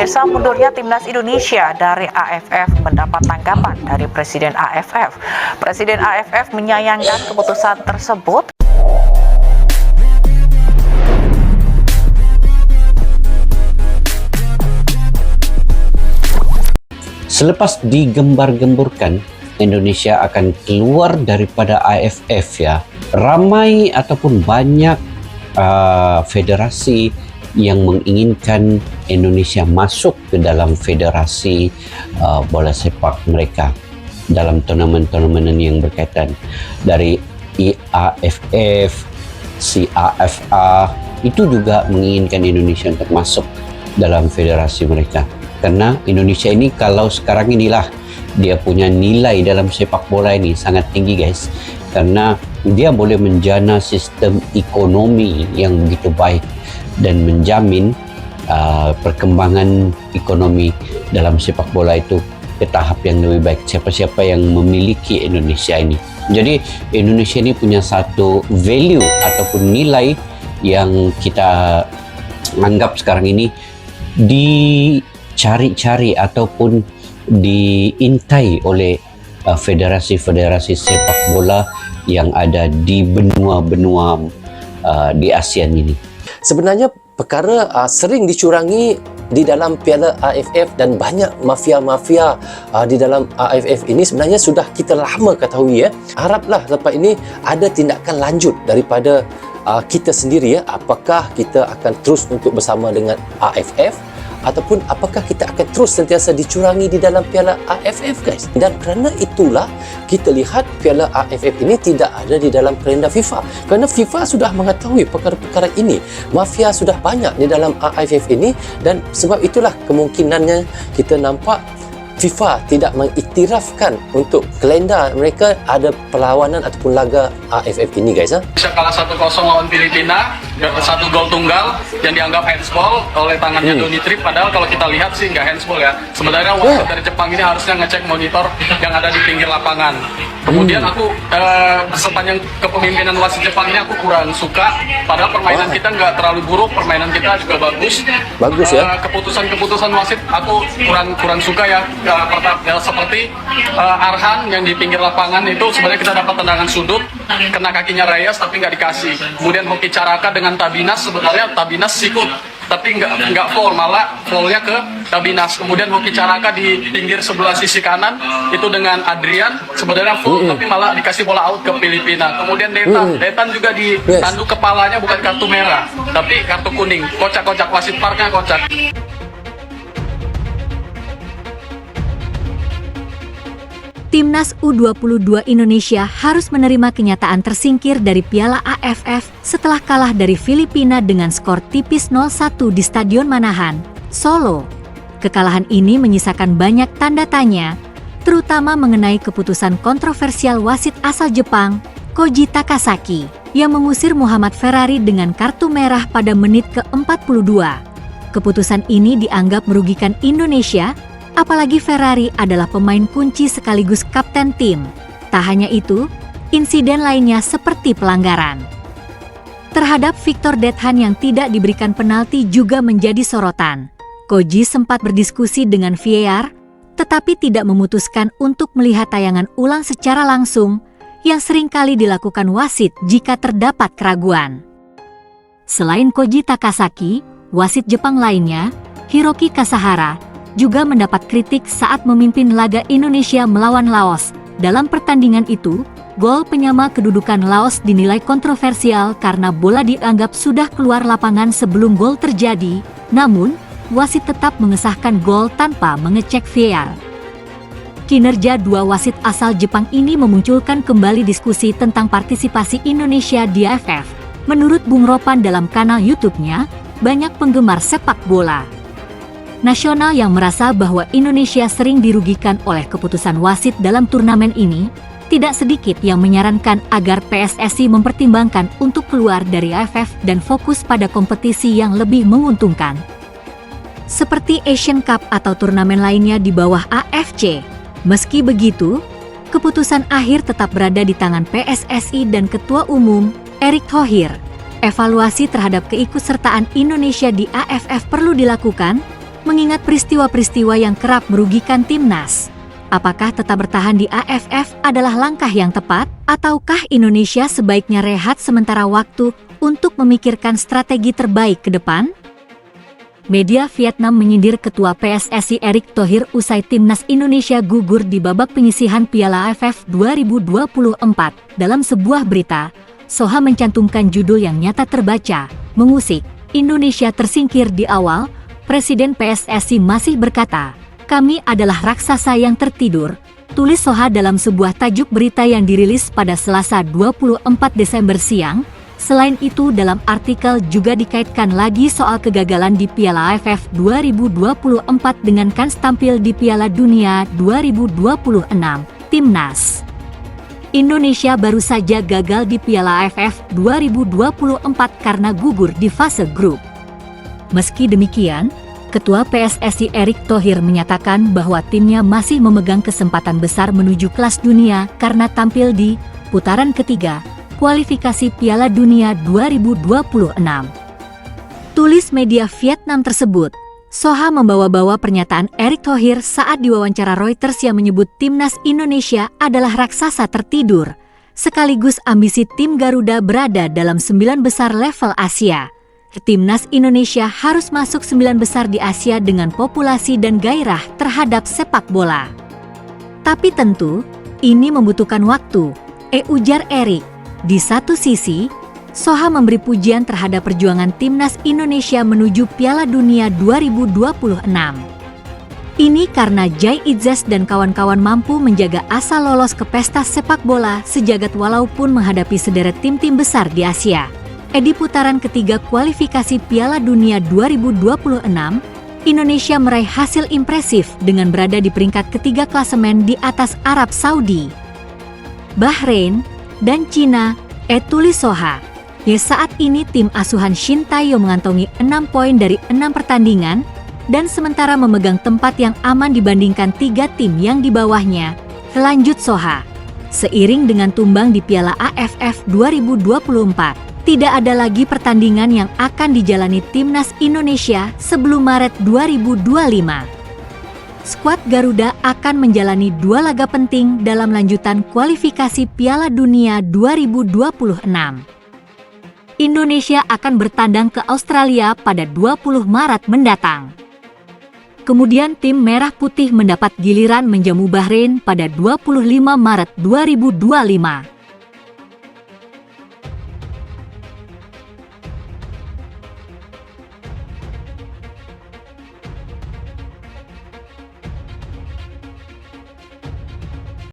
Pemirsa, mundurnya Timnas Indonesia dari AFF mendapat tanggapan dari Presiden AFF. Presiden AFF menyayangkan keputusan tersebut. Selepas digembar-gemburkan Indonesia akan keluar daripada AFF, ya, ramai ataupun banyak federasi yang menginginkan Indonesia masuk ke dalam federasi bola sepak mereka dalam turnamen-turnamen yang berkaitan, dari IAFF, CAFA, itu juga menginginkan Indonesia untuk masuk dalam federasi mereka. Karena Indonesia ini kalau sekarang inilah dia punya nilai dalam sepak bola ini sangat tinggi, guys, karena dia boleh menjana sistem ekonomi yang begitu baik dan menjamin perkembangan ekonomi dalam sepak bola itu ke tahap yang lebih baik. Siapa-siapa yang memiliki Indonesia ini. Jadi Indonesia ini punya satu value ataupun nilai yang kita anggap sekarang ini dicari-cari ataupun diintai oleh federasi-federasi sepak bola yang ada di benua-benua di ASEAN ini. Sebenarnya perkara sering dicurangi di dalam Piala AFF dan banyak mafia-mafia di dalam AFF ini sebenarnya sudah kita lama ketahui, ya. Haraplah lepas ini ada tindakan lanjut daripada kita sendiri, ya. Apakah kita akan terus untuk bersama dengan AFF ataupun apakah kita akan terus sentiasa dicurangi di dalam Piala AFF, guys. Dan kerana itulah kita lihat Piala AFF ini tidak ada di dalam kalender FIFA, kerana FIFA sudah mengetahui perkara-perkara ini. Mafia sudah banyak di dalam AFF ini, dan sebab itulah kemungkinannya kita nampak FIFA tidak mengiktirafkan untuk kalender mereka ada perlawanan ataupun laga AFF ini, guys. Bisa kalah 1-0 lawan Filipina, satu gol tunggal yang dianggap handsball oleh tangannya Donny Trip, padahal kalau kita lihat sih nggak handsball, ya. Sebenarnya wasit dari Jepang ini harusnya ngecek monitor yang ada di pinggir lapangan. Kemudian aku sepanjang kepemimpinan wasit Jepang ini aku kurang suka, padahal permainan kita nggak terlalu buruk, permainan kita juga bagus. Bagus, ya. Keputusan wasit aku kurang suka, ya. Seperti Arhan yang di pinggir lapangan itu sebenarnya kita dapat tendangan sudut, kena kakinya Reyes tapi nggak dikasih. Kemudian Hoki Caraka dengan Tabinas, sebenarnya Tabinas sikut tapi nggak foul, malah foulnya ke Tabinas. Kemudian Hoki Caraka di pinggir sebelah sisi kanan itu dengan Adrian, sebenarnya full tapi malah dikasih bola out ke Filipina. Kemudian Detan juga ditanduk kepalanya, bukan kartu merah tapi kartu kuning. Kocak-kocak, wasit parknya kocak. Timnas U22 Indonesia harus menerima kenyataan tersingkir dari Piala AFF setelah kalah dari Filipina dengan skor tipis 0-1 di Stadion Manahan, Solo. Kekalahan ini menyisakan banyak tanda tanya, terutama mengenai keputusan kontroversial wasit asal Jepang, Koji Takasaki, yang mengusir Muhammad Ferrari dengan kartu merah pada menit ke-42. Keputusan ini dianggap merugikan Indonesia, apalagi Ferrari adalah pemain kunci sekaligus kapten tim. Tak hanya itu, insiden lainnya seperti pelanggaran terhadap Victor Dethan yang tidak diberikan penalti juga menjadi sorotan. Koji sempat berdiskusi dengan VAR, tetapi tidak memutuskan untuk melihat tayangan ulang secara langsung yang seringkali dilakukan wasit jika terdapat keraguan. Selain Koji Takasaki, wasit Jepang lainnya, Hiroki Kasahara, juga mendapat kritik saat memimpin laga Indonesia melawan Laos. Dalam pertandingan itu, gol penyama kedudukan Laos dinilai kontroversial karena bola dianggap sudah keluar lapangan sebelum gol terjadi, namun wasit tetap mengesahkan gol tanpa mengecek VAR. Kinerja dua wasit asal Jepang ini memunculkan kembali diskusi tentang partisipasi Indonesia di AFF. Menurut Bung Ropan dalam kanal YouTube-nya, banyak penggemar sepak bola nasional yang merasa bahwa Indonesia sering dirugikan oleh keputusan wasit dalam turnamen ini, tidak sedikit yang menyarankan agar PSSI mempertimbangkan untuk keluar dari AFF dan fokus pada kompetisi yang lebih menguntungkan, seperti Asian Cup atau turnamen lainnya di bawah AFC. Meski begitu, keputusan akhir tetap berada di tangan PSSI dan Ketua Umum, Erick Thohir. Evaluasi terhadap keikutsertaan Indonesia di AFF perlu dilakukan, mengingat peristiwa-peristiwa yang kerap merugikan timnas. Apakah tetap bertahan di AFF adalah langkah yang tepat, ataukah Indonesia sebaiknya rehat sementara waktu untuk memikirkan strategi terbaik ke depan? Media Vietnam menyindir Ketua PSSI Erick Thohir usai timnas Indonesia gugur di babak penyisihan Piala AFF 2024. Dalam sebuah berita, Soha mencantumkan judul yang nyata terbaca, mengusik, Indonesia tersingkir di awal. Presiden PSSI masih berkata, "Kami adalah raksasa yang tertidur," tulis Soha dalam sebuah tajuk berita yang dirilis pada Selasa 24 Desember siang. Selain itu, dalam artikel juga dikaitkan lagi soal kegagalan di Piala AFF 2024 dengan kans tampil di Piala Dunia 2026. Timnas Indonesia baru saja gagal di Piala AFF 2024 karena gugur di fase grup. Meski demikian, Ketua PSSI Erick Thohir menyatakan bahwa timnya masih memegang kesempatan besar menuju kelas dunia karena tampil di putaran ketiga kualifikasi Piala Dunia 2026. Tulis media Vietnam tersebut, Soha membawa-bawa pernyataan Erick Thohir saat diwawancara Reuters yang menyebut timnas Indonesia adalah raksasa tertidur, sekaligus ambisi tim Garuda berada dalam 9 besar level Asia. Timnas Indonesia harus masuk 9 besar di Asia dengan populasi dan gairah terhadap sepak bola. Tapi tentu, ini membutuhkan waktu, ujar Erick. Di satu sisi, Soha memberi pujian terhadap perjuangan timnas Indonesia menuju Piala Dunia 2026. Ini karena Jai Itzes dan kawan-kawan mampu menjaga asa lolos ke pesta sepak bola sejagat walaupun menghadapi sederet tim-tim besar di Asia. Di putaran ketiga kualifikasi Piala Dunia 2026, Indonesia meraih hasil impresif dengan berada di peringkat ketiga klasemen di atas Arab Saudi, Bahrain, dan Cina, tulis Soha. Saat ini tim asuhan Shin Tae-yong mengantongi 6 poin dari 6 pertandingan, dan sementara memegang tempat yang aman dibandingkan 3 tim yang di bawahnya, lanjut Soha. Seiring dengan tumbang di Piala AFF 2024, tidak ada lagi pertandingan yang akan dijalani timnas Indonesia sebelum Maret 2025. Skuad Garuda akan menjalani 2 laga penting dalam lanjutan kualifikasi Piala Dunia 2026. Indonesia akan bertandang ke Australia pada 20 Maret mendatang. Kemudian tim Merah Putih mendapat giliran menjamu Bahrain pada 25 Maret 2025.